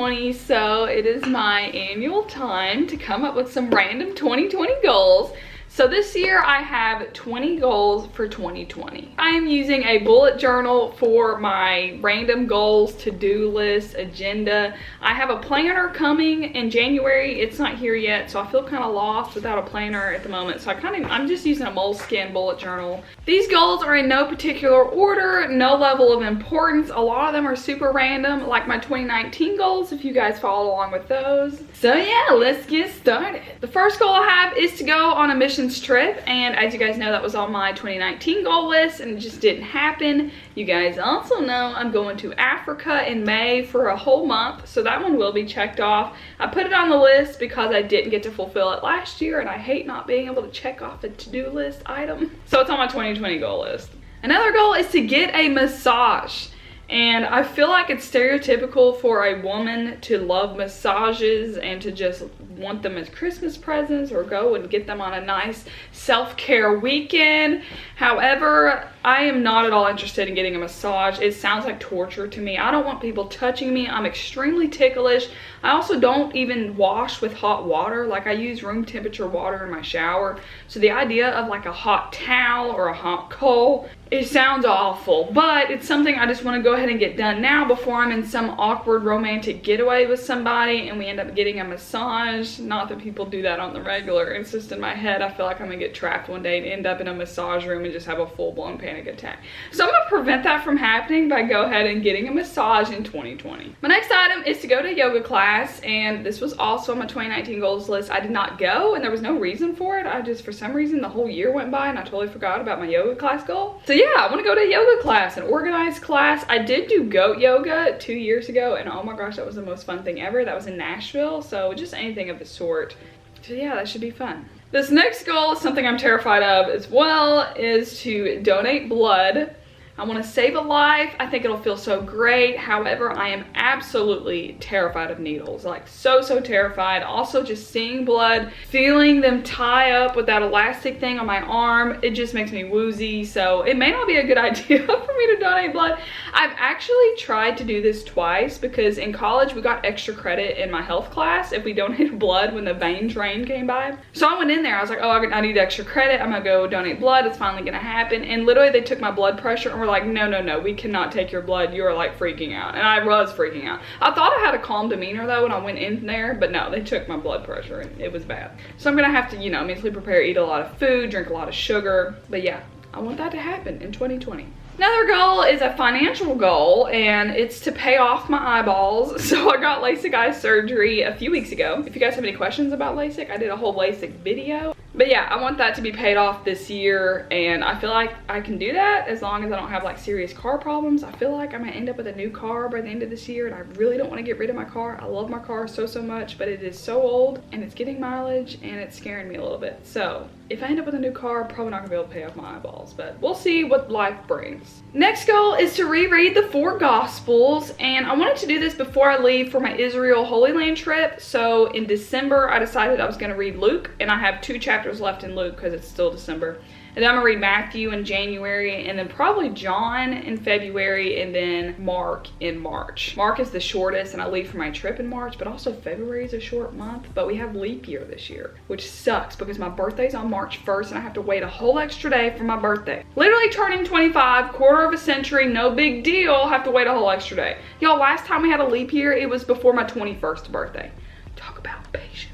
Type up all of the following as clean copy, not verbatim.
2020, so it is my annual time to come up with some random 2020 goals. So this year I have 20 goals for 2020. I am using a bullet journal for my random goals, to-do list, agenda. I have a planner coming in January. It's not here yet, so I feel kind of lost without a planner at the moment. So I'm just using a moleskin bullet journal. These goals are in no particular order, no level of importance. A lot of them are super random, like my 2019 goals, if you guys follow along with those. So yeah, let's get started. The first goal I have is to go on a mission trip, and as you guys know, that was on my 2019 goal list and it just didn't happen. You guys also know I'm going to Africa in May for a whole month, so that one will be checked off. I put it on the list because I didn't get to fulfill it last year, and I hate not being able to check off a to-do list item. So it's on my 2020 goal list. Another goal is to get a massage. And I feel like it's stereotypical for a woman to love massages and to just want them as Christmas presents or go and get them on a nice self-care weekend. However, I am not at all interested in getting a massage. It sounds like torture to me. I don't want people touching me. I'm extremely ticklish. I also don't even wash with hot water. Like, I use room temperature water in my shower. So the idea of like a hot towel or a hot coal, it sounds awful, but it's something I just want to go ahead and get done now before I'm in some awkward romantic getaway with somebody and we end up getting a massage. Not that people do that on the regular. It's just in my head, I feel like I'm gonna get trapped one day and end up in a massage room and just have a full-blown panic attack. So I'm gonna prevent that from happening by go ahead and getting a massage in 2020. My next item is to go to yoga class, and this was also on my 2019 goals list. I did not go, and there was no reason for it. I just, for some reason, the whole year went by and I totally forgot about my yoga class goal. So yeah, I want to go to a yoga class, an organized class. I did do goat yoga 2 years ago, and oh my gosh, that was the most fun thing ever. That was in Nashville, so just anything of the sort. So yeah, that should be fun. This next goal is something I'm terrified of as well, is to donate blood. I want to save a life. I think it'll feel so great. However, I am absolutely terrified of needles. Like, so terrified. Also, just seeing blood, feeling them tie up with that elastic thing on my arm, it just makes me woozy. So it may not be a good idea for me to donate blood. I've actually tried to do this twice because in college we got extra credit in my health class if we donated blood when the vein train came by. So I went in there. I was like, oh, I need extra credit. I'm gonna go donate blood. It's finally gonna happen. And literally they took my blood pressure and were like, no, we cannot take your blood. You are like freaking out. And I was freaking out. I thought I had a calm demeanor though when I went in there, but no, they took my blood pressure and it was bad. So I'm gonna have to, mentally prepare, eat a lot of food, drink a lot of sugar. But yeah, I want that to happen in 2020. Another goal is a financial goal, and it's to pay off my eyeballs. So I got LASIK eye surgery a few weeks ago. If you guys have any questions about LASIK, I did a whole LASIK video. But yeah, I want that to be paid off this year, and I feel like I can do that as long as I don't have like serious car problems. I feel like I might end up with a new car by the end of this year, and I really don't want to get rid of my car. I love my car so much, but it is so old and it's getting mileage and it's scaring me a little bit. So if I end up with a new car, I'm probably not gonna be able to pay off my eyeballs, but we'll see what life brings. Next goal is to reread the 4 Gospels, and I wanted to do this before I leave for my Israel Holy Land trip. So in December, I decided I was gonna read Luke, and I have 2 chapters left in Luke because it's still December. And then I'm gonna read Matthew in January, and then probably John in February, and then Mark in March. Mark is the shortest, and I leave for my trip in March, but also February is a short month, but we have leap year this year, which sucks because my birthday's on March 1st, and I have to wait a whole extra day for my birthday. Literally turning 25, quarter of a century, no big deal, have to wait a whole extra day. Y'all, last time we had a leap year, it was before my 21st birthday. Talk about patience.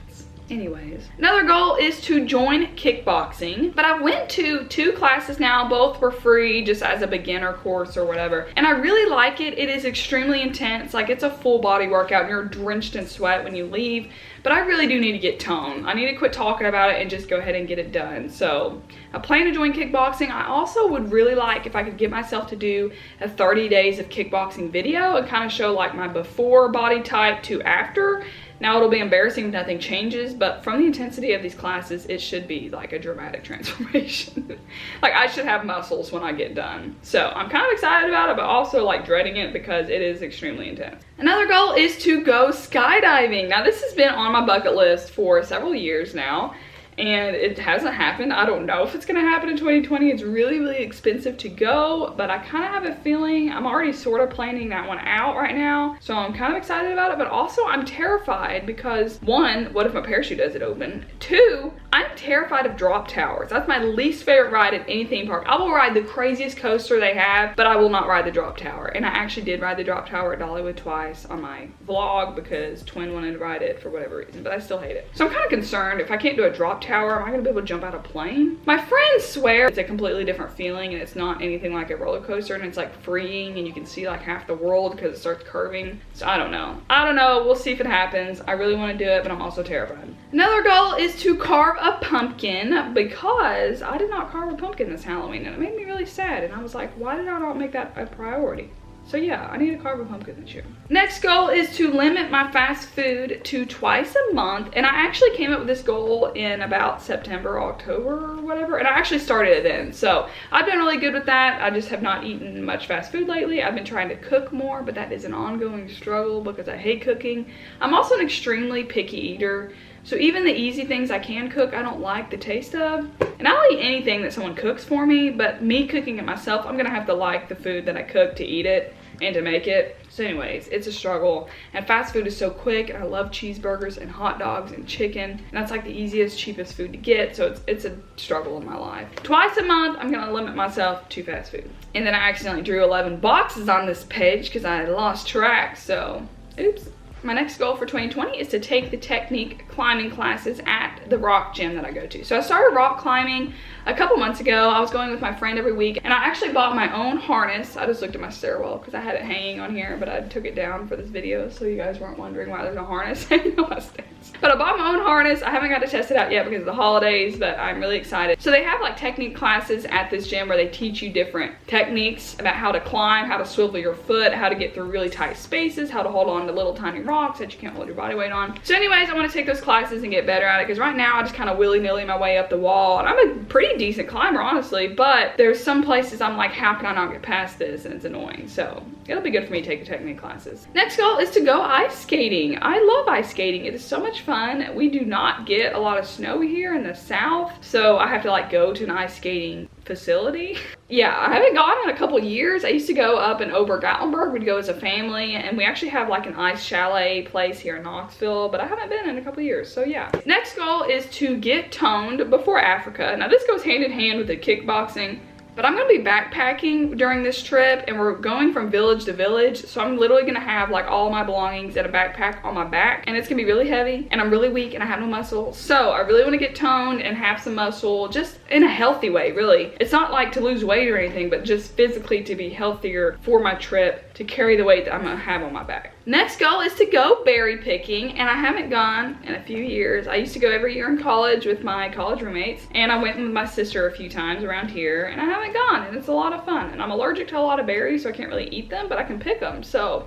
Anyways, another goal is to join kickboxing, but I went to 2 classes now. Both were free just as a beginner course or whatever, and I really like it. It is extremely intense. Like, it's a full body workout and you're drenched in sweat when you leave, but I really do need to get toned. I need to quit talking about it and just go ahead and get it done. So I plan to join kickboxing. I also would really like if I could get myself to do a 30 days of kickboxing video and kind of show like my before body type to after. Now, it'll be embarrassing if nothing changes, but from the intensity of these classes, it should be like a dramatic transformation. Like, I should have muscles when I get done. So I'm kind of excited about it, but also like dreading it because it is extremely intense. Another goal is to go skydiving. Now, this has been on my bucket list for several years now, and it hasn't happened. I don't know if it's gonna happen in 2020. It's really, really expensive to go, but I kind of have a feeling I'm already sort of planning that one out right now. So I'm kind of excited about it, but also I'm terrified because one, what if my parachute doesn't open? Two, I'm terrified of drop towers. That's my least favorite ride at any theme park. I will ride the craziest coaster they have, but I will not ride the drop tower. And I actually did ride the drop tower at Dollywood twice on my vlog because Twin wanted to ride it for whatever reason, but I still hate it. So I'm kind of concerned if I can't do a drop tower, am I gonna be able to jump out of a plane? My friends swear it's a completely different feeling and it's not anything like a roller coaster, and it's like freeing and you can see like half the world because it starts curving. So I don't know. We'll see if it happens. I really want to do it, but I'm also terrified. Another goal is to carve a pumpkin because I did not carve a pumpkin this Halloween and it made me really sad, and I was like, why did I not make that a priority? So yeah, I need to carve a pumpkin this year. Next goal is to limit my fast food to twice a month. And I actually came up with this goal in about September, October or whatever. And I actually started it then. So I've done really good with that. I just have not eaten much fast food lately. I've been trying to cook more, but that is an ongoing struggle because I hate cooking. I'm also an extremely picky eater. So even the easy things I can cook, I don't like the taste of. And I'll eat anything that someone cooks for me, but me cooking it myself, I'm gonna have to like the food that I cook to eat it and to make it. So anyways, it's a struggle. And fast food is so quick, and I love cheeseburgers and hot dogs and chicken. And that's like the easiest, cheapest food to get. So it's a struggle in my life. Twice a month, I'm gonna limit myself to fast food. And then I accidentally drew 11 boxes on this page because I lost track, so oops. My next goal for 2020 is to take the technique climbing classes at the rock gym that I go to. So I started rock climbing a couple months ago. I was going with my friend every week, and I actually bought my own harness. I just looked at my stairwell because I had it hanging on here, but I took it down for this video so you guys weren't wondering why there's a harness hanging on my stairs. But I bought my own harness. I haven't got to test it out yet because of the holidays, but I'm really excited. So they have like technique classes at this gym where they teach you different techniques about how to climb, how to swivel your foot, how to get through really tight spaces, how to hold on to little tiny rocks that you can't hold your body weight on. So anyways, I want to take those classes and get better at it because right now I just kind of willy-nilly my way up the wall, and I'm a pretty decent climber honestly, but there's some places I'm like, how can I not get past this, and it's annoying. So it'll be good for me to take the technique classes. Next goal is to go ice skating. I love ice skating. It is so much fun. We do not get a lot of snow here in the south, so I have to like go to an ice skating facility. Yeah, I haven't gone in a couple years. I used to go up in Ober-Gatlinburg. We'd go as a family, and we actually have like an ice chalet place here in Knoxville, but I haven't been in a couple years, so yeah. Next goal is to get toned before Africa. Now this goes hand in hand with the kickboxing, but I'm gonna be backpacking during this trip, and we're going from village to village. So I'm literally gonna have like all my belongings in a backpack on my back, and it's gonna be really heavy, and I'm really weak and I have no muscle. So I really wanna get toned and have some muscle, just in a healthy way, really. It's not like to lose weight or anything, but just physically to be healthier for my trip, to carry the weight that I'm gonna have on my back. Next goal is to go berry picking, and I haven't gone in a few years. I used to go every year in college with my college roommates, and I went with my sister a few times around here, and I haven't gone, and it's a lot of fun. And I'm allergic to a lot of berries, so I can't really eat them, but I can pick them, so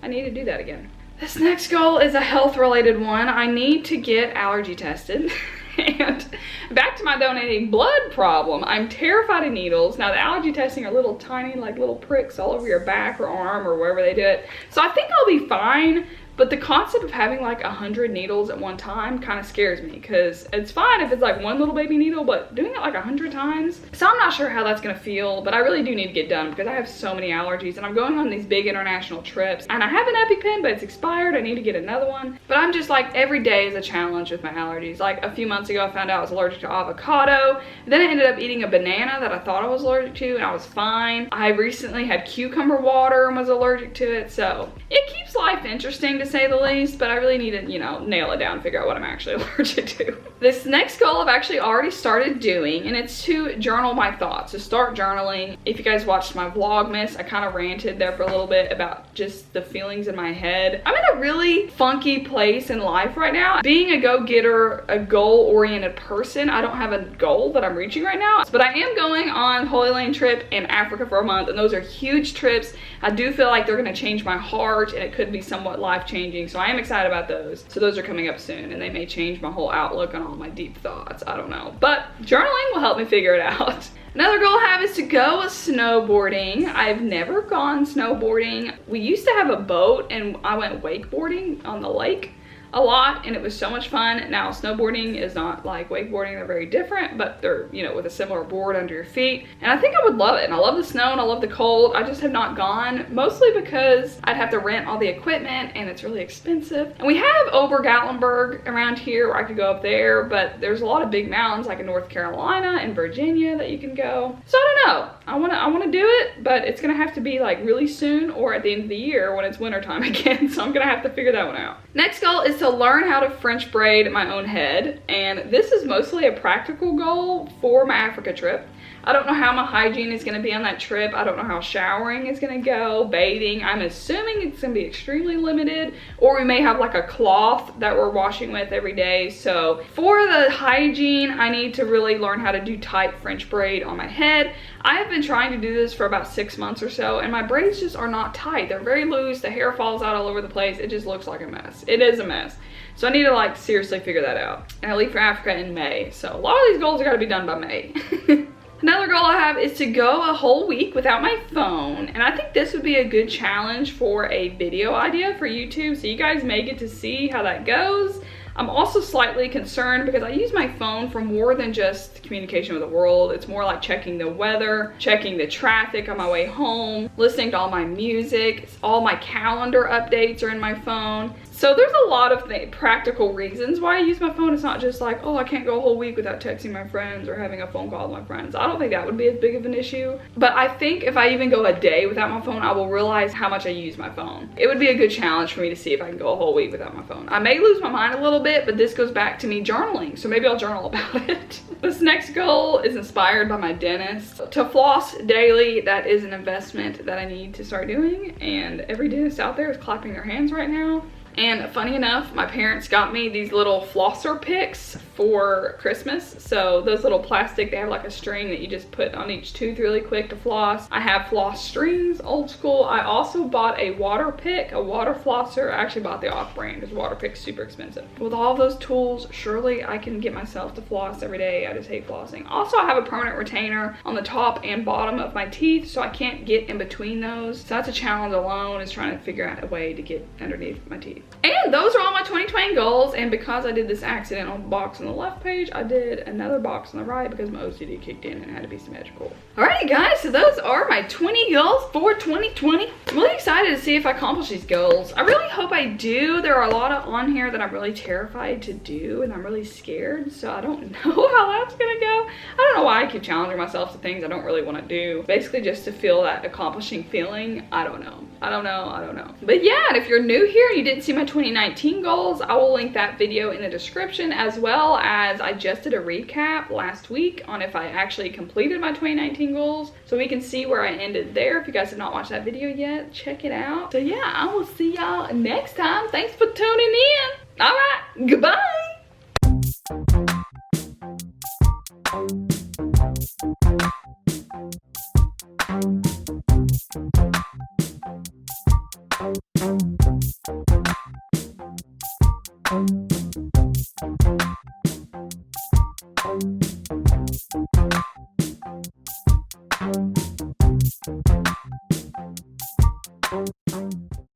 I need to do that again. This next goal is a health-related one. I need to get allergy tested. And back to my donating blood problem. I'm terrified of needles. Now the allergy testing are little tiny, like little pricks all over your back or arm or wherever they do it. So I think I'll be fine. But the concept of having like 100 needles at one time kind of scares me, because it's fine if it's like one little baby needle, but doing it like 100 times. So I'm not sure how that's gonna feel, but I really do need to get done because I have so many allergies, and I'm going on these big international trips, and I have an EpiPen, but it's expired. I need to get another one. But I'm just like, every day is a challenge with my allergies. Like a few months ago, I found out I was allergic to avocado. Then I ended up eating a banana that I thought I was allergic to, and I was fine. I recently had cucumber water and was allergic to it. So it keeps life interesting to say the least, but I really need to, you know, nail it down and figure out what I'm actually allergic to. This next goal I've actually already started doing, and it's to journal my thoughts, to start journaling. If you guys watched my Vlogmas, I kind of ranted there for a little bit about just the feelings in my head. I'm in a really funky place in life right now. Being a go-getter, a goal-oriented person, I don't have a goal that I'm reaching right now, but I am going on Holy Land trip in Africa for a month, and those are huge trips. I do feel like they're gonna change my heart, and it could be somewhat life-changing, so I am excited about those. So those are coming up soon, and they may change my whole outlook on all my deep thoughts. I don't know, but journaling will help me figure it out. Another goal I have is to go snowboarding. I've never gone snowboarding. We used to have a boat, and I went wakeboarding on the lake a lot, and it was so much fun. Now, snowboarding is not like wakeboarding. They're very different, but they're, you know, with a similar board under your feet. And I think I would love it. And I love the snow and I love the cold. I just have not gone, mostly because I'd have to rent all the equipment and it's really expensive. And we have Obergatlinburg around here where I could go up there, but there's a lot of big mountains like in North Carolina and Virginia that you can go. So I don't know. I wanna do it, but it's gonna have to be like really soon or at the end of the year when it's wintertime again. So I'm gonna have to figure that one out. Next goal is to learn how to French braid my own head. And this is mostly a practical goal for my Africa trip. I don't know how my hygiene is gonna be on that trip. I don't know how showering is gonna go, bathing. I'm assuming it's gonna be extremely limited, or we may have like a cloth that we're washing with every day. So for the hygiene, I need to really learn how to do tight French braid on my head. I have been trying to do this for about 6 months or so, and my braids just are not tight. They're very loose, the hair falls out all over the place. It just looks like a mess. It is a mess. So I need to like seriously figure that out. And I leave for Africa in May. So a lot of these goals are gotta be done by May. Another goal I have is to go a whole week without my phone. And I think this would be a good challenge for a video idea for YouTube. So you guys may get to see how that goes. I'm also slightly concerned because I use my phone for more than just communication with the world. It's more like checking the weather, checking the traffic on my way home, listening to all my music. All my calendar updates are in my phone. So there's a lot of practical reasons why I use my phone. It's not just like, oh, I can't go a whole week without texting my friends or having a phone call with my friends. I don't think that would be as big of an issue. But I think if I even go a day without my phone, I will realize how much I use my phone. It would be a good challenge for me to see if I can go a whole week without my phone. I may lose my mind a little bit, but this goes back to me journaling. So maybe I'll journal about it. This next goal is inspired by my dentist. To floss daily, that is an investment that I need to start doing. And every dentist out there is clapping their hands right now. And funny enough, my parents got me these little flosser picks for Christmas. So those little plastic, they have like a string that you just put on each tooth really quick to floss. I have floss strings, old school. I also bought a water pick, a water flosser. I actually bought the off brand because water pick's super expensive. With all those tools, surely I can get myself to floss every day. I just hate flossing. Also, I have a permanent retainer on the top and bottom of my teeth, so I can't get in between those. So that's a challenge alone, is trying to figure out a way to get underneath my teeth. And those are all my 2020 goals. And because I did this accidental box on the left page, I did another box on the right because my OCD kicked in and it had to be symmetrical. Alrighty guys, so those are my 20 goals for 2020. I'm really excited to see if I accomplish these goals. I really hope I do. There are a lot on here that I'm really terrified to do and I'm really scared. So I don't know how that's gonna go. I don't know why I keep challenging myself to things I don't really want to do. Basically just to feel that accomplishing feeling. I don't know. But yeah, and if you're new here and you didn't see my 2019 goals, I will link that video in the description, as well as I just did a recap last week on if I actually completed my 2019 goals, so we can see where I ended there. If you guys have not watched that video yet, check it out. So yeah, I will see y'all next time. Thanks for tuning in. All right, goodbye. Thank you.